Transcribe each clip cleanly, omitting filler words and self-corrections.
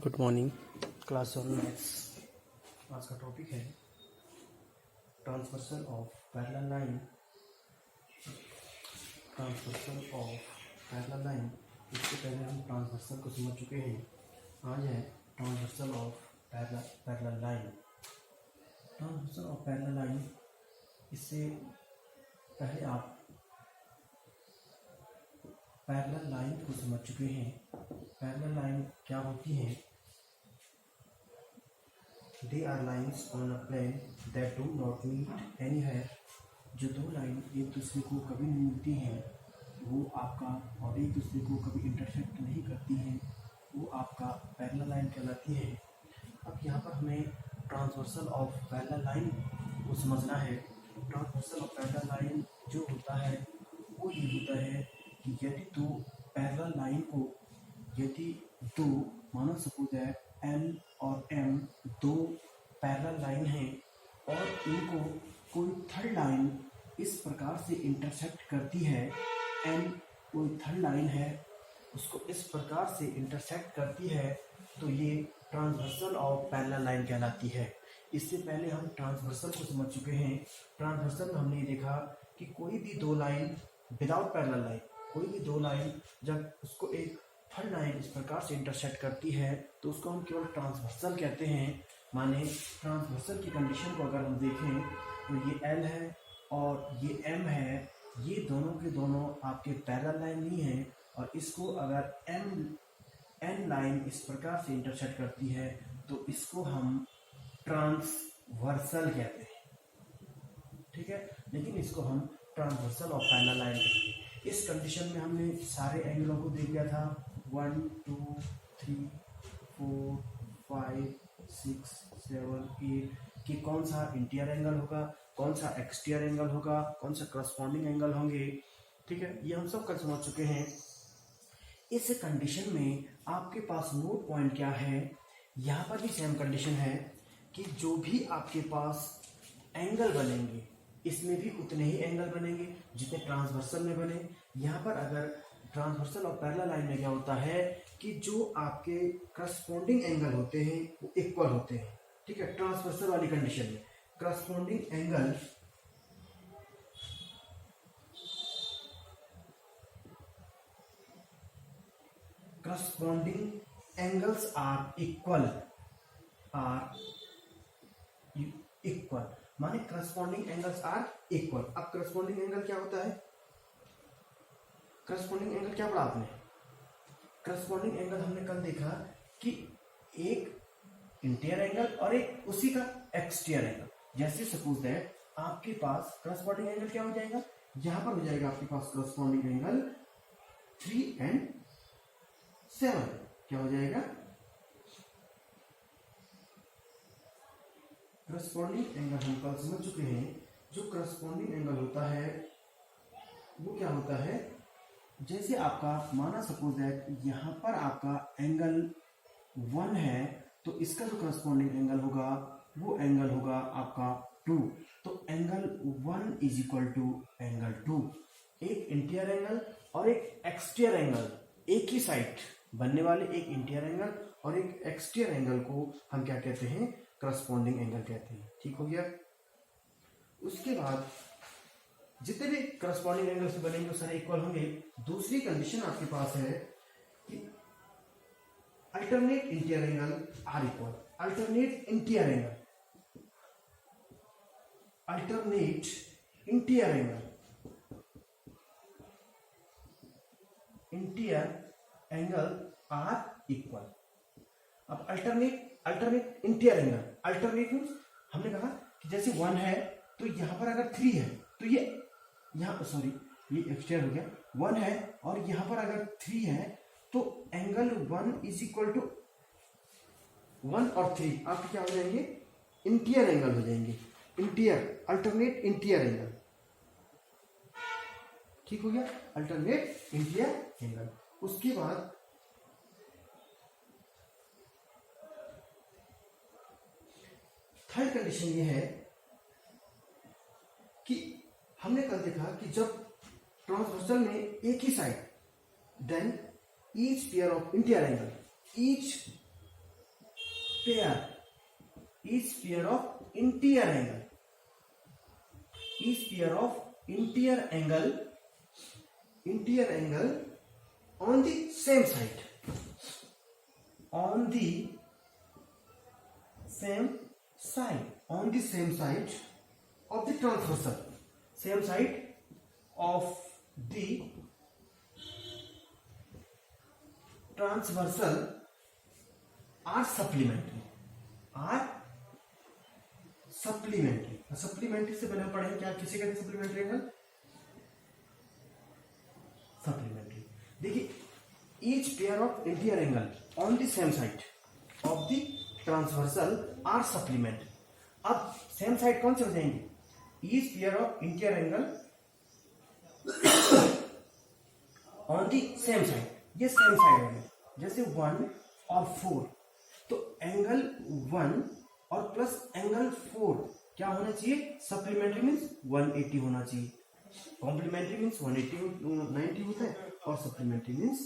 Good morning class 1 maths. आज का topic है transversal of parallel line. Transversal of parallel line, इससे पहले हम ट्रांसवर्सल को समझ चुके हैं। आज है transversal of parallel line. Transversal of parallel line, इससे पहले आप पैरेलल लाइन को समझ चुके हैं। पैरेलल लाइन क्या होती है? They are lines on a plane that do not meet anywhere। जो दो लाइन एक दूसरे को कभी नहीं मिलती हैं, वो आपका और एक दूसरे को कभी इंटरसेक्ट नहीं करती हैं, वो आपका पैरेलल लाइन कहलाती है। अब यहाँ पर हमें ट्रांसवर्सल ऑफ पैरेलल लाइन को समझना है। ट्रांसवर्सल ऑफ पैरेलल लाइन जो होता है वो ये होता है कि यदि दो पैरेलल लाइन को, यदि दो, मानो सपोज है L और M दो पैरेलल लाइन हैं और इनको कोई थर्ड लाइन इस प्रकार से इंटरसेक्ट करती है। N कोई थर्ड लाइन है, उसको इस प्रकार से इंटरसेक्ट करती है, तो ये ट्रांसवर्सल ऑफ पैरेलल लाइन कहलाती है। इससे पहले हम ट्रांसवर्सल को समझ चुके हैं। ट्रांसवर्सल में हमने देखा कि कोई भी दो लाइन विदाउट पैरेलल लाइन, कोई भी दो लाइन जब उसको एक थर्ड लाइन इस प्रकार से इंटरसेक्ट करती है तो उसको हम केवल ट्रांसवर्सल कहते हैं। माने ट्रांसवर्सल की कंडीशन को अगर हम देखें तो ये L है और ये M है, ये दोनों के दोनों आपके पैरेलल लाइन नहीं है, और इसको अगर N लाइन इस प्रकार से इंटरसेक्ट करती है तो इसको हम ट्रांसवर्सल कहते हैं। ठीक है, लेकिन इसको हम ट्रांसवर्सल ऑफ पैरेलल लाइन कहते हैं। इस कंडीशन में हमने सारे एंगलों को देख लिया था, 1 2 3 4 5 6 7 8 कि कौन सा इंटीरियर एंगल होगा, कौन सा एक्सटीरियर एंगल होगा, कौन सा करस्पॉन्डिंग एंगल होंगे। ठीक है, ये हम सब कल समझ चुके हैं। इस कंडीशन में आपके पास नोट पॉइंट क्या है? यहाँ पर भी सेम कंडीशन है कि जो भी आपके पास एंगल बनेंगे इसमें भी उतने ही एंगल बनेंगे जितने ट्रांसवर्सल में बने। यहाँ पर अगर ट्रांसवर्सल और पैरेलल लाइन में क्या होता है कि जो आपके करस्पॉन्डिंग एंगल होते हैं वो इक्वल होते हैं। ठीक है, ट्रांसवर्सल वाली कंडीशन में करस्पॉन्डिंग एंगल्स आर इक्वल, माने करस्पॉन्डिंग एंगल्स आर इक्वल। अब करस्पॉन्डिंग एंगल क्या होता है? करस्पॉन्डिंग एंगल क्या पढ़ा आपने? करस्पॉन्डिंग एंगल हमने कल देखा कि एक इंटीरियर एंगल और एक उसी का एक्सटीरियर एंगल। जैसे सपोज दैट आपके पास करस्पॉन्डिंग एंगल क्या हो जाएगा, यहां पर हो जाएगा आपके पास करस्पॉन्डिंग एंगल 3 and 7। क्या हो जाएगा? करस्पॉन्डिंग एंगल हम कल समझ चुके हैं। जो करस्पॉन्डिंग एंगल होता है वो क्या होता है, जैसे आपका माना सपोज दैट यहाँ पर आपका एंगल 1 है तो इसका जो करस्पॉन्डिंग एंगल होगा वो एंगल होगा आपका 2। तो angle 1 is equal to angle 2। एक इंटीरियर एंगल और एक एक्सटीरियर एंगल, एक ही साइड बनने वाले एक इंटीरियर एंगल और एक एक्सटीरियर एंगल को हम क्या कहते हैं? करस्पॉन्डिंग एंगल कहते हैं। ठीक हो गया। उसके बाद जितने भी करस्पॉन्डिंग एंगल से बनेंगे वो सारे इक्वल होंगे। दूसरी कंडीशन आपके पास है कि alternate interior angle are equal. Alternate interior angle, alternate interior angle are equal. अब alternate interior angle, alternate means हमने कहा कि जैसे 1 है तो यहां पर अगर 3 है तो ये यहाँ, सॉरी ये एक्सटीरियर हो गया, 1 है और यहां पर अगर 3 है तो एंगल 1 इज इक्वल टू 1 और 3 आपके क्या हो जाएंगे? इंटीरियर एंगल हो जाएंगे। Interior, alternate interior angle. ठीक हो गया, अल्टरनेट इंटीरियर एंगल। उसके बाद थर्ड कंडीशन ये है कि हमने कल देखा कि जब ट्रांसवर्सल में एक ही side, then each pair of interior angle, each pair of interior angle, each pair of interior angle on the same side, on the same side of the transversal, same side of the transversal are supplementary, supplementary से पहले हम पढ़ेंगे क्या, किसे कहते हैं supplementary angle, supplementary. देखिए, each pair of interior angle on the same side of the transversal are supplementary. अब सेम साइड कौन से हो जाएंगे, each pair of interior angle on the same side, ये सेम साइड हो गए, जैसे 1 और 4, तो एंगल 1 और प्लस एंगल 4 क्या होना चाहिए, सप्लीमेंट्री मीन्स 180 होना चाहिए, कॉम्प्लीमेंट्री मीन्स 180 होता है, और सप्लीमेंट्री मीन्स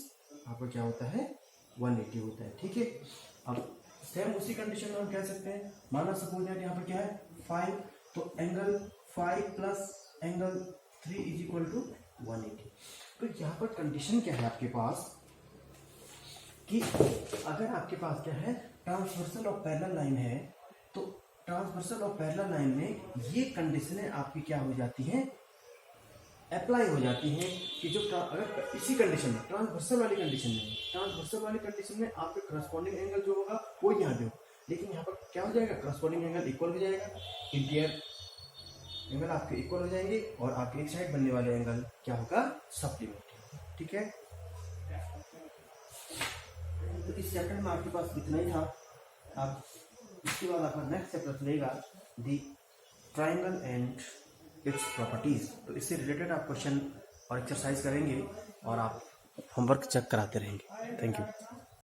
आपका क्या होता है 180 होता है। ठीक है, अब सेम उसी कंडीशन में हम कह सकते हैं, माना सपोज दैट यहाँ पर क्या है 5, तो angle 5 plus angle 3 is equal to 180। तो यहाँ पर कंडीशन क्या है आपके पास कि अगर आपके पास क्या है ट्रांसवर्सल और पैरेलल लाइन है, तो ट्रांसवर्सल और पैरेलल लाइन में ये कंडीशनें आपकी क्या हो जाती हैं, अप्लाई हो जाती हैं कि जो अगर इसी कंडीशन में ट्रांसवर्सल वाली कंडीशन में आपके करस्पॉन्डिंग एंगल जो होगा वो यहाँ पे हो, लेकिन यहाँ पर क्या हो जाएगा, करस्पॉन्डिंग एंगल इक्वल हो जाएगा, इंटीरियर एंगल आपके इक्वल हो जाएंगे, और आपके एक साइड बनने वाले एंगल क्या होगा, सप्लीमेंट्री। ठीक है, तो इस चैप्टर में आपके पास इतना ही था। आप इसके बाद आपका नेक्स्ट चैप्टर चलेगा दी ट्राइंगल एंड इट्स प्रॉपर्टीज। तो इससे रिलेटेड आप क्वेश्चन और एक्सरसाइज करेंगे और आप होमवर्क चेक कराते रहेंगे। Thank you.